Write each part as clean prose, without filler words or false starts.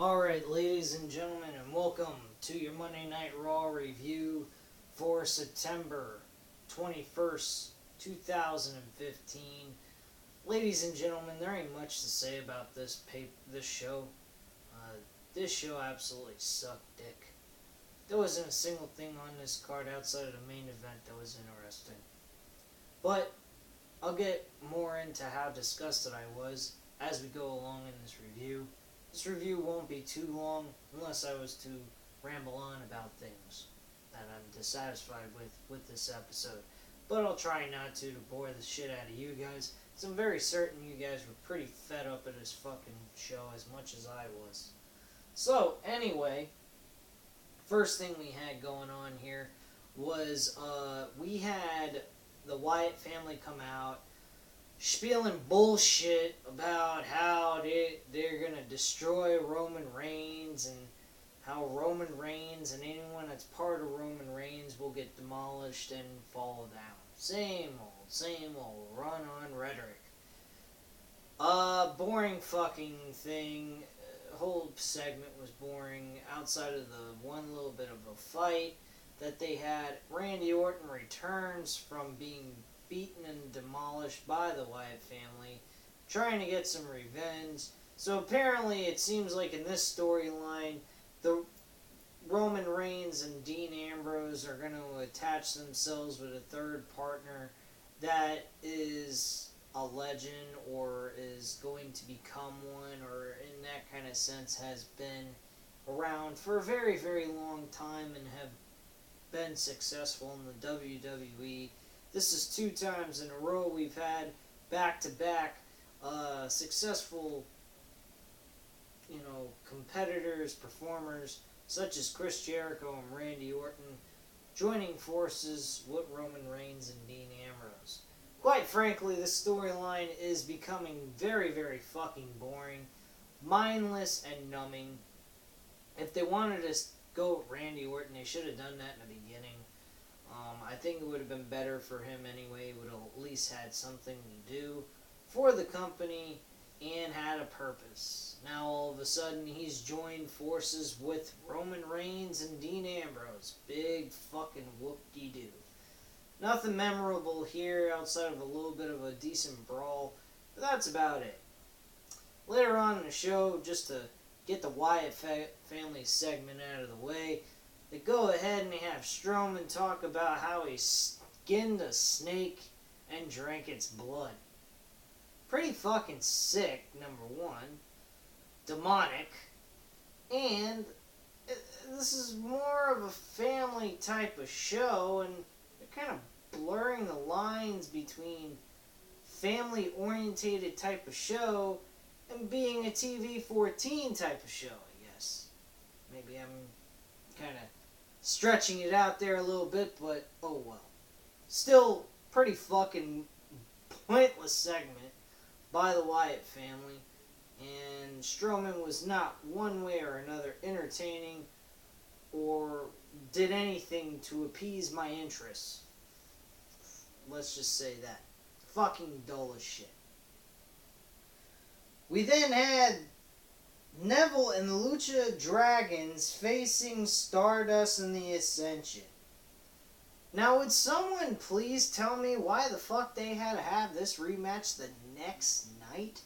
Alright, ladies and gentlemen, and welcome to your Monday Night Raw review for September 21st, 2015. Ladies and gentlemen, there ain't much to say about this show. This show absolutely sucked dick. There wasn't a single thing on this card outside of the main event that was interesting. But I'll get more into how disgusted I was as we go along in this review. This review won't be too long unless I was to ramble on about things that I'm dissatisfied with this episode. But I'll try not to bore the shit out of you guys, because I'm very certain you guys were pretty fed up of this fucking show as much as I was. So, anyway, first thing we had going on here was we had the Wyatt family come out spieling bullshit about how they're gonna destroy Roman Reigns and how Roman Reigns and anyone that's part of Roman Reigns will get demolished and fall down. Same old run-on rhetoric. Boring fucking thing. Whole segment was boring outside of the one little bit of a fight that they had. Randy Orton returns from being beaten and demolished by the Wyatt family, trying to get some revenge. So apparently it seems like in this storyline, the Roman Reigns and Dean Ambrose are going to attach themselves with a third partner that is a legend or is going to become one, or in that kind of sense has been around for a very, very long time and have been successful in the WWE. This is 2 times in a row we've had back-to-back successful, competitors, performers, such as Chris Jericho and Randy Orton, joining forces with Roman Reigns and Dean Ambrose. Quite frankly, this storyline is becoming very, very fucking boring, mindless, and numbing. If they wanted to go with Randy Orton, they should have done that in the beginning. I think it would have been better for him anyway. He would have at least had something to do for the company and had a purpose. Now all of a sudden he's joined forces with Roman Reigns and Dean Ambrose. Big fucking whoop-de-doo. Nothing memorable here outside of a little bit of a decent brawl, but that's about it. Later on in the show, just to get the Wyatt family segment out of the way, they go ahead and they have Strowman talk about how he skinned a snake and drank its blood. Pretty fucking sick, number one. Demonic. And this is more of a family type of show, and they're kind of blurring the lines between family-orientated type of show and being a TV-14 type of show, I guess. Maybe I'm kind of stretching it out there a little bit, but oh well. Still, pretty fucking pointless segment by the Wyatt family, and Strowman was not one way or another entertaining or did anything to appease my interests. Let's just say that. Fucking dull as shit. We then had Neville and the Lucha Dragons facing Stardust and the Ascension. Now, would someone please tell me why the fuck they had to have this rematch the next night?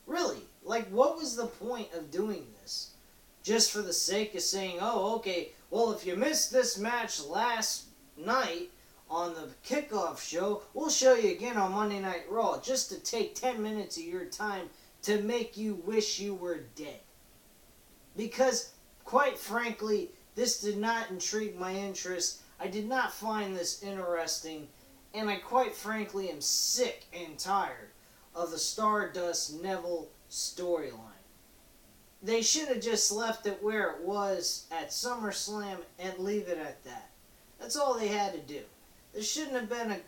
Really? Like, what was the point of doing this? Just for the sake of saying, oh, okay, well, if you missed this match last night on the kickoff show, we'll show you again on Monday Night Raw, just to take 10 minutes of your time to make you wish you were dead. Because, quite frankly, this did not intrigue my interest. I did not find this interesting, and I quite frankly am sick and tired of the Stardust Neville storyline. They should have just left it where it was at SummerSlam and leave it at that. That's all they had to do. There shouldn't have been a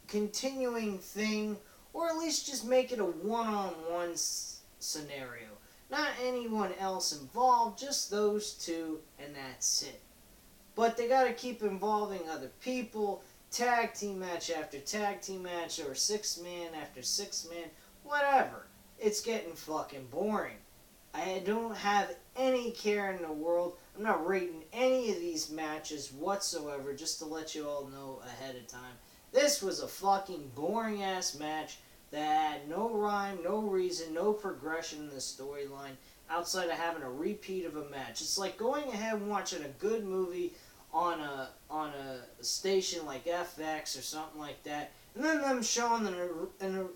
continuing thing, or at least just make it a one-on-one scenario. Not anyone else involved, just those two, and that's it. But they gotta keep involving other people, tag team match after tag team match, or 6-man after 6-man, whatever. It's getting fucking boring. I don't have any care in the world. I'm not rating any of these matches whatsoever, just to let you all know ahead of time. This was a fucking boring ass match that had no rhyme, no reason, no progression in the storyline outside of having a repeat of a match. It's like going ahead and watching a good movie on a station like FX or something like that, and then them showing an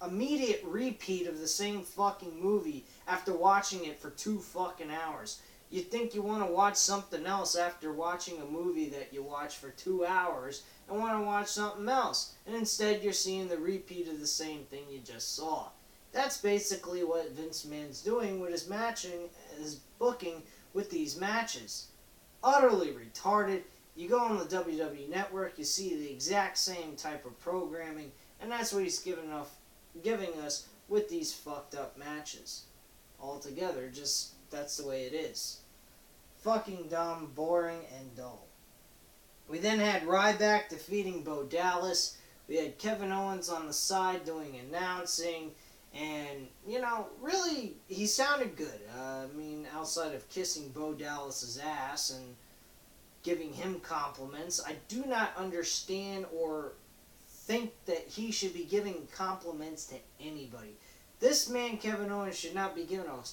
immediate repeat of the same fucking movie after watching it for 2 fucking hours. You think you want to watch something else after watching a movie that you watched for 2 hours and want to watch something else, and instead you're seeing the repeat of the same thing you just saw. That's basically what Vince McMahon's doing with his booking with these matches. Utterly retarded. You go on the WWE Network, you see the exact same type of programming, and that's what he's giving us with these fucked up matches. Altogether, just that's the way it is. Fucking dumb, boring, and dull. We then had Ryback defeating Bo Dallas. We had Kevin Owens on the side doing announcing. And, really, he sounded good. Outside of kissing Bo Dallas's ass and giving him compliments, I do not understand or think that he should be giving compliments to anybody. This man, Kevin Owens, should not be giving a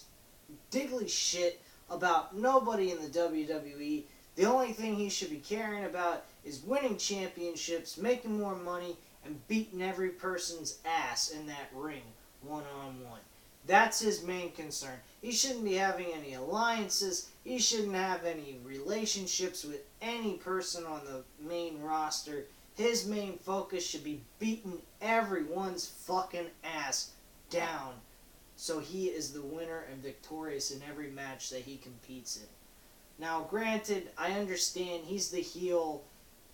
diggly shit about nobody in the WWE. The only thing he should be caring about is winning championships, making more money, and beating every person's ass in that ring, one-on-one. That's his main concern. He shouldn't be having any alliances. He shouldn't have any relationships with any person on the main roster. His main focus should be beating everyone's fucking ass down so he is the winner and victorious in every match that he competes in. Now, granted, I understand he's the heel.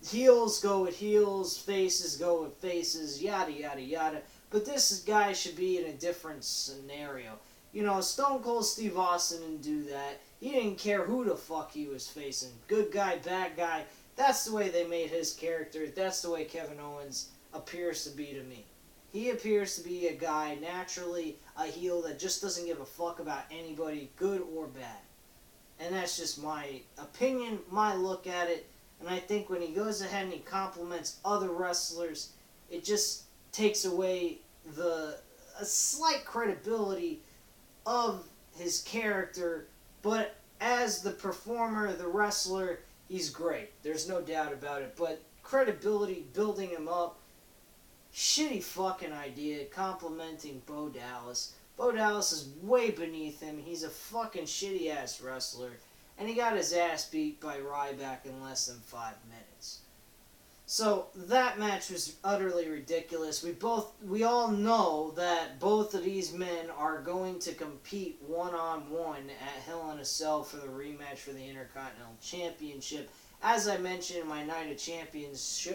Heels go with heels, faces go with faces, yada, yada, yada. But this guy should be in a different scenario. Stone Cold Steve Austin didn't do that. He didn't care who the fuck he was facing. Good guy, bad guy. That's the way they made his character. That's the way Kevin Owens appears to be to me. He appears to be a guy, naturally a heel that just doesn't give a fuck about anybody, good or bad. And that's just my opinion, my look at it. And I think when he goes ahead and he compliments other wrestlers, it just takes away a slight credibility of his character. But as the performer, the wrestler, he's great. There's no doubt about it. But credibility, building him up, shitty fucking idea, complimenting Bo Dallas. Bo Dallas is way beneath him. He's a fucking shitty-ass wrestler. And he got his ass beat by Ryback in less than 5 minutes. So, that match was utterly ridiculous. We all know that both of these men are going to compete one-on-one at Hell in a Cell for the rematch for the Intercontinental Championship. As I mentioned in my Night of Champions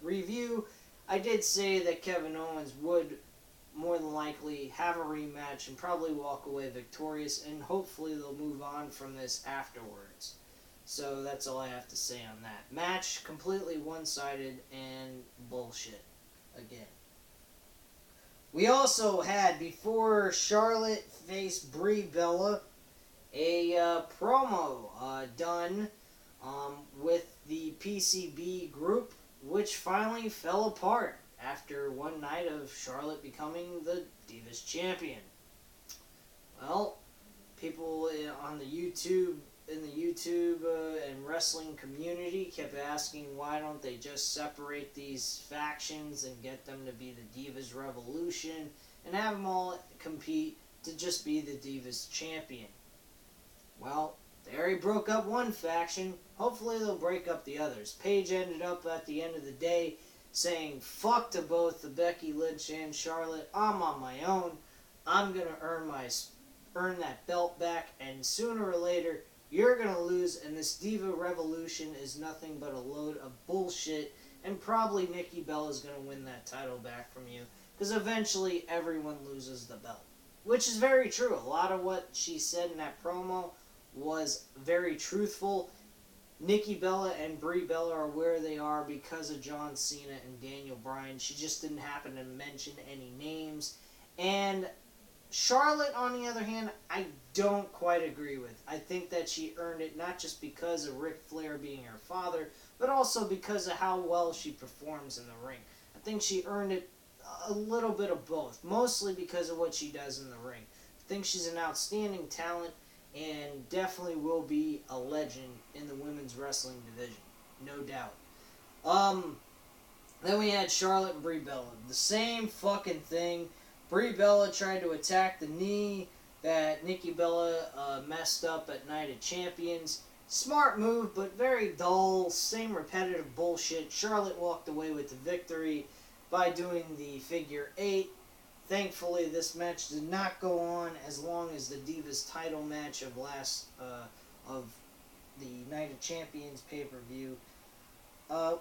review, I did say that Kevin Owens would more than likely have a rematch and probably walk away victorious, and hopefully they'll move on from this afterwards. So that's all I have to say on that. Match completely one-sided and bullshit. Again. We also had, before Charlotte faced Brie Bella, a promo done with the PCB group, which finally fell apart after one night of Charlotte becoming the Divas Champion. Well, people in the YouTube and wrestling community kept asking why don't they just separate these factions and get them to be the Divas Revolution and have them all compete to just be the Divas Champion. Well, they already broke up one faction. Hopefully they'll break up the others. Paige ended up at the end of the day saying fuck to both the Becky Lynch and Charlotte. I'm on my own. I'm going to earn that belt back, and sooner or later you're going to lose, and this Diva Revolution is nothing but a load of bullshit, and probably Nikki Bella is going to win that title back from you, because eventually everyone loses the belt. Which is very true. A lot of what she said in that promo was very truthful. Nikki Bella and Brie Bella are where they are because of John Cena and Daniel Bryan. She just didn't happen to mention any names. And Charlotte, on the other hand, I don't quite agree with. I think that she earned it not just because of Ric Flair being her father, but also because of how well she performs in the ring. I think she earned it a little bit of both, mostly because of what she does in the ring. I think she's an outstanding talent and definitely will be a legend in the women's wrestling division, no doubt. Then we had Charlotte and Brie Bella. The same fucking thing. Brie Bella tried to attack the knee that Nikki Bella messed up at Night of Champions. Smart move, but very dull. Same repetitive bullshit. Charlotte walked away with the victory by doing the figure 8. Thankfully, this match did not go on as long as the Divas title match of the Night of Champions pay-per-view.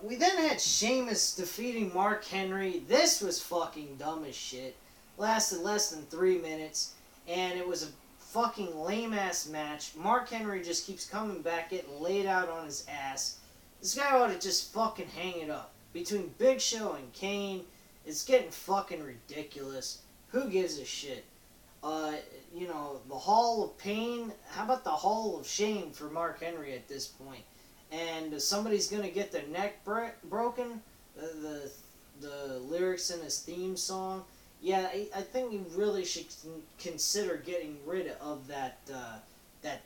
We then had Sheamus defeating Mark Henry. This was fucking dumb as shit. Lasted less than 3 minutes, and it was a fucking lame-ass match. Mark Henry just keeps coming back, getting laid out on his ass. This guy ought to just fucking hang it up. Between Big Show and Kane, it's getting fucking ridiculous. Who gives a shit? The Hall of Pain. How about the Hall of Shame for Mark Henry at this point? And somebody's gonna get their neck broken. The lyrics in his theme song. Yeah, I think he really should consider getting rid of that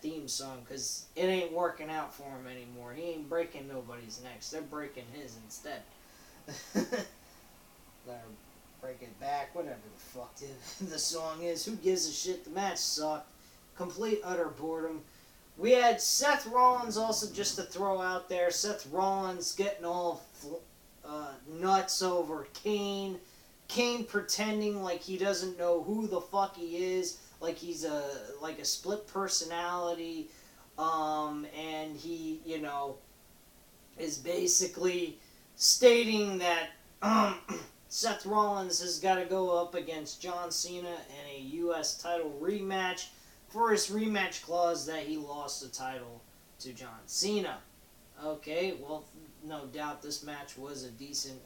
theme song, because it ain't working out for him anymore. He ain't breaking nobody's necks. They're breaking his instead. They're breaking it back, whatever the fuck the song is. Who gives a shit? The match sucked. Complete, utter boredom. We had Seth Rollins also, just to throw out there. Seth Rollins getting all nuts over Kane. Kane pretending like he doesn't know who the fuck he is, like he's a split personality, and he, is basically stating that Seth Rollins has got to go up against John Cena in a U.S. title rematch for his rematch clause that he lost the title to John Cena. Okay, well, no doubt this match was a decent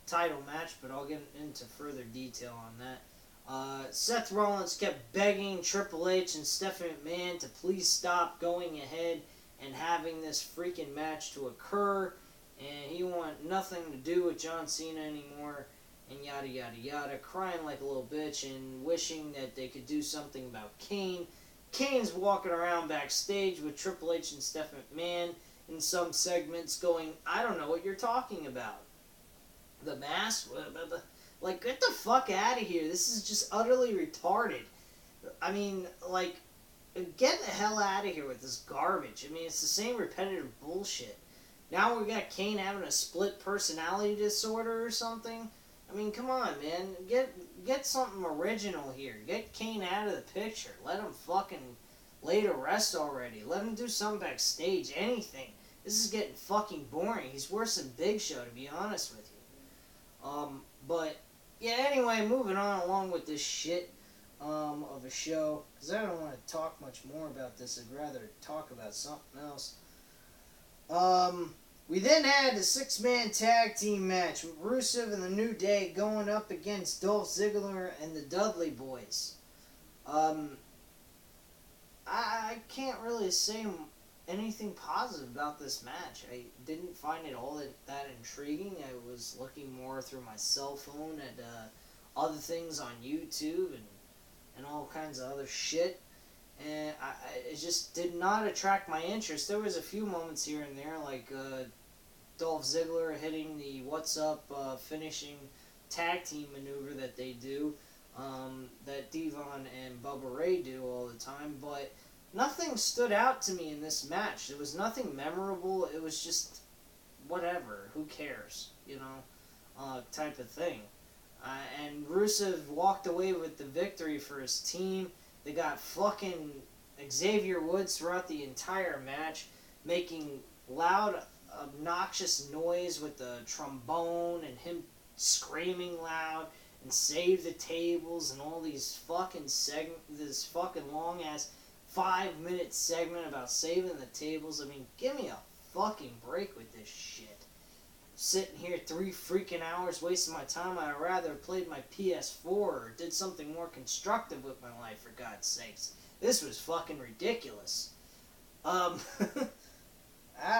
title match, but I'll get into further detail on that. Seth Rollins kept begging Triple H and Stephanie McMahon to please stop going ahead and having this freaking match to occur, and he wanted nothing to do with John Cena anymore, and yada yada yada, crying like a little bitch and wishing that they could do something about Kane. Kane's walking around backstage with Triple H and Stephanie McMahon in some segments going, I don't know what you're talking about. The mask? Like, get the fuck out of here. This is just utterly retarded. I mean, like, get the hell out of here with this garbage. I mean, it's the same repetitive bullshit. Now we got Kane having a split personality disorder or something. I mean, come on, man. Get something original here. Get Kane out of the picture. Let him fucking lay to rest already. Let him do something backstage. Anything. This is getting fucking boring. He's worse than Big Show, to be honest with you. But, yeah, anyway, moving on along with this shit of a show, because I don't want to talk much more about this. I'd rather talk about something else. We then had a 6-man tag team match with Rusev and the New Day going up against Dolph Ziggler and the Dudley Boyz. I can't really say anything positive about this match. I didn't find it all that intriguing. I was looking more through my cell phone at other things on YouTube and all kinds of other shit. And it just did not attract my interest. There was a few moments here and there, like Dolph Ziggler hitting the What's Up finishing tag team maneuver that they do, that Devon and Bubba Ray do all the time, but nothing stood out to me in this match. There was nothing memorable. It was just whatever. Who cares? Type of thing. And Rusev walked away with the victory for his team. They got fucking Xavier Woods throughout the entire match, making loud, obnoxious noise with the trombone and him screaming loud and save the tables and all these fucking this fucking long ass 5-minute segment about saving the tables. I mean, give me a fucking break with this shit. sitting here 3 freaking hours wasting my time. I'd rather have played my PS4 or did something more constructive with my life, for God's sakes. This was fucking ridiculous. I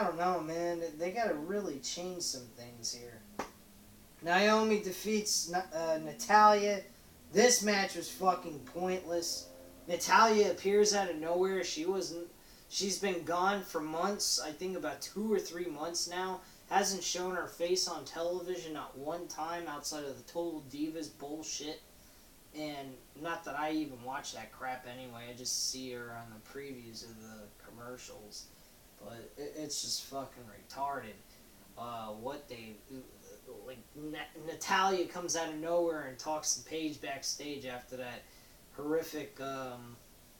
don't know, man. They gotta really change some things here. Naomi defeats Natalya. This match was fucking pointless. Natalya appears out of nowhere. She's been gone for months. I think about 2 or 3 months now. Hasn't shown her face on television not one time outside of the Total Divas bullshit. And not that I even watch that crap anyway. I just see her on the previews of the commercials. But it's just fucking retarded. Natalya comes out of nowhere and talks to Paige backstage after that horrific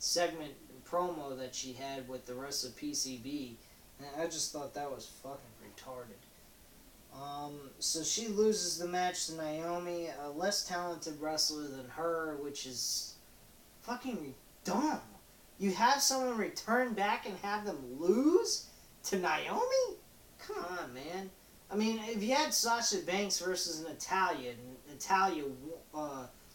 segment promo that she had with the rest of PCB. And I just thought that was fucking retarded. So she loses the match to Naomi, a less talented wrestler than her, which is fucking dumb. You have someone return back and have them lose to Naomi? Come on, man. I mean, if you had Sasha Banks versus Natalya, and Natalya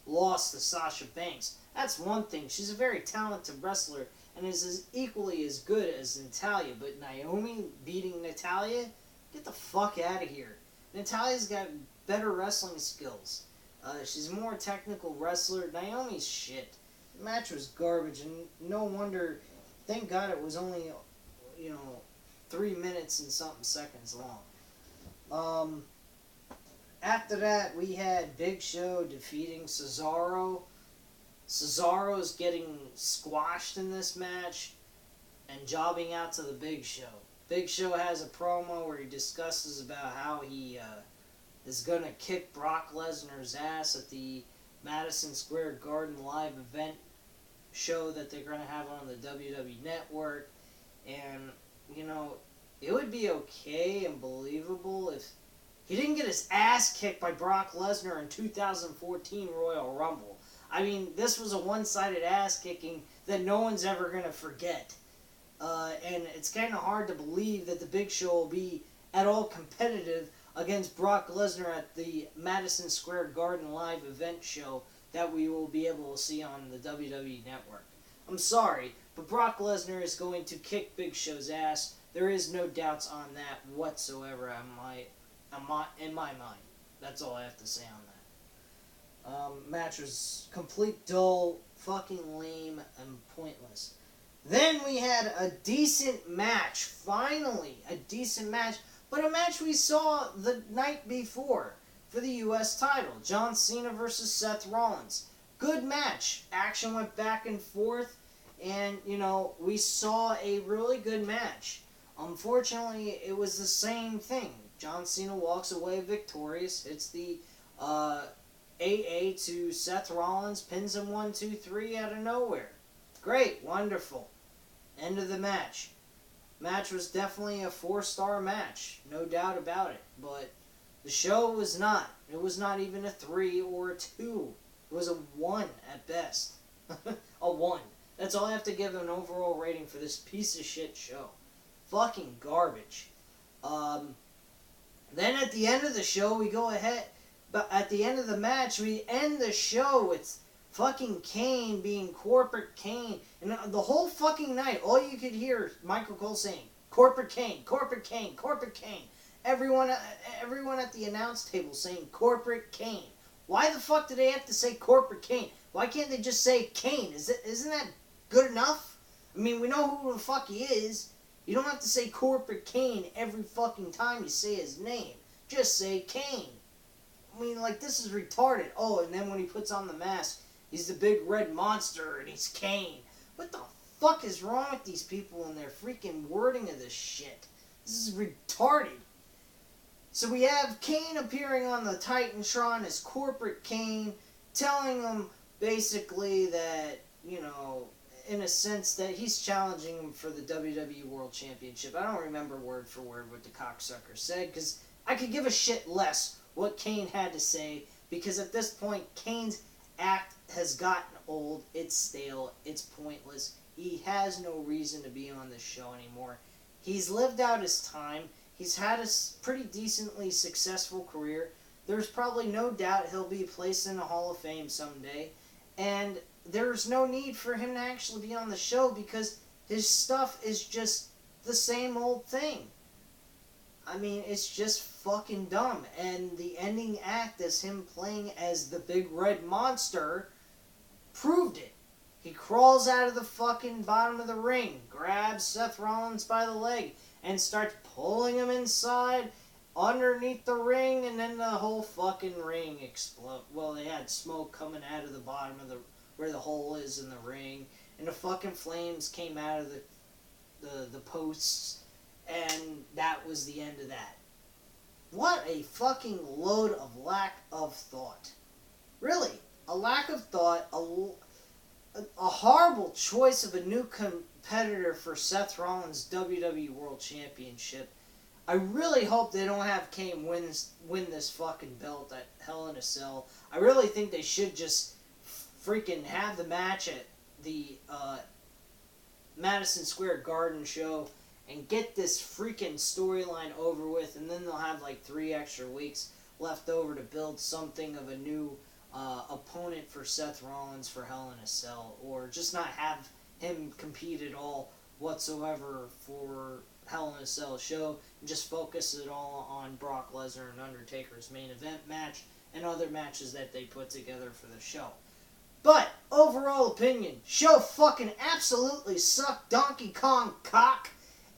lost to Sasha Banks, that's one thing. She's a very talented wrestler and is equally as good as Natalya. But Naomi beating Natalya? Get the fuck out of here. Natalya's got better wrestling skills. She's a more technical wrestler. Naomi's shit. The match was garbage, and no wonder. Thank God it was only, 3 minutes and something seconds long. After that, we had Big Show defeating Cesaro. Cesaro's getting squashed in this match and jobbing out to the Big Show. Big Show has a promo where he discusses about how he is going to kick Brock Lesnar's ass at the Madison Square Garden live event show that they're going to have on the WWE Network. And, it would be okay and believable if he didn't get his ass kicked by Brock Lesnar in 2014 Royal Rumble. I mean, this was a one-sided ass kicking that no one's ever going to forget. And it's kind of hard to believe that the Big Show will be at all competitive against Brock Lesnar at the Madison Square Garden live event show that we will be able to see on the WWE Network. I'm sorry, but Brock Lesnar is going to kick Big Show's ass. There is no doubts on that whatsoever in my mind. That's all I have to say on that. Match was complete dull, fucking lame, and pointless. Then we had a decent match. Finally, a decent match. But a match we saw the night before for the U.S. title. John Cena versus Seth Rollins. Good match. Action went back and forth. And, we saw a really good match. Unfortunately, it was the same thing. John Cena walks away victorious. Hits the AA to Seth Rollins. Pins him 1, 2, 3 out of nowhere. Great. Wonderful. End of the match. Match was definitely a 4-star match. No doubt about it. But the show was not. It was not even a 3 or a 2. It was a 1 at best. A 1. That's all I have to give an overall rating for this piece of shit show. Fucking garbage. Then at the end of the show, we go ahead. But at the end of the match, we end the show with fucking Kane being Corporate Kane. And the whole fucking night, all you could hear Michael Cole saying, Corporate Kane, Corporate Kane, Corporate Kane. Everyone at the announce table saying Corporate Kane. Why the fuck do they have to say Corporate Kane? Why can't they just say Kane? Isn't that good enough? I mean, we know who the fuck he is. You don't have to say Corporate Kane every fucking time you say his name. Just say Kane. I mean, this is retarded. Oh, and then when he puts on the mask, he's the big red monster and he's Kane. What the fuck is wrong with these people and their freaking wording of this shit? This is retarded. So we have Kane appearing on the Titantron as Corporate Kane, telling them basically that, in a sense that he's challenging him for the WWE World Championship. I don't remember word for word what the cocksucker said, because I could give a shit less what Kane had to say, because at this point, Kane's act has gotten old, it's stale, it's pointless. He has no reason to be on this show anymore. He's lived out his time. He's had a pretty decently successful career. There's probably no doubt he'll be placed in the Hall of Fame someday. And there's no need for him to actually be on the show because his stuff is just the same old thing. I mean, it's just fucking dumb. And the ending act as him playing as the Big Red Monster proved it. He crawls out of the fucking bottom of the ring, grabs Seth Rollins by the leg, and starts pulling him inside underneath the ring, and then the whole fucking ring explode. Well, they had smoke coming out of the bottom of where the hole is in the ring, and the fucking flames came out of the posts, and that was the end of that. What a fucking load of lack of thought. Really, a lack of thought, a horrible choice of a new competitor for Seth Rollins' WWE World Championship. I really hope they don't have Kane win this fucking belt at Hell in a Cell. I really think they should just freaking have the match at the Madison Square Garden show and get this freaking storyline over with, and then they'll have like 3 extra weeks left over to build something of a new opponent for Seth Rollins for Hell in a Cell, or just not have him compete at all whatsoever for Hell in a Cell show, and just focus it all on Brock Lesnar and Undertaker's main event match and other matches that they put together for the show. But, overall opinion, show fucking absolutely sucked Donkey Kong cock,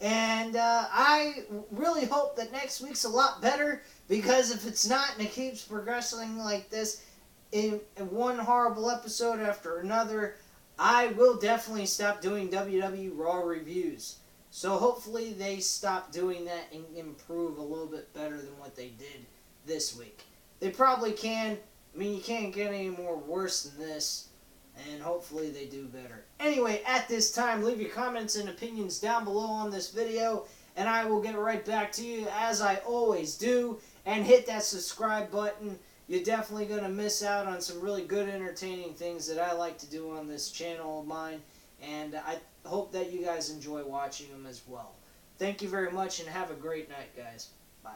and I really hope that next week's a lot better, because if it's not and it keeps progressing like this in one horrible episode after another, I will definitely stop doing WWE Raw reviews. So hopefully they stop doing that and improve a little bit better than what they did this week. They probably can. I mean, you can't get any more worse than this. And hopefully they do better. Anyway, at this time, leave your comments and opinions down below on this video. And I will get right back to you as I always do. And hit that subscribe button. You're definitely going to miss out on some really good entertaining things that I like to do on this channel of mine. And I hope that you guys enjoy watching them as well. Thank you very much and have a great night, guys. Bye.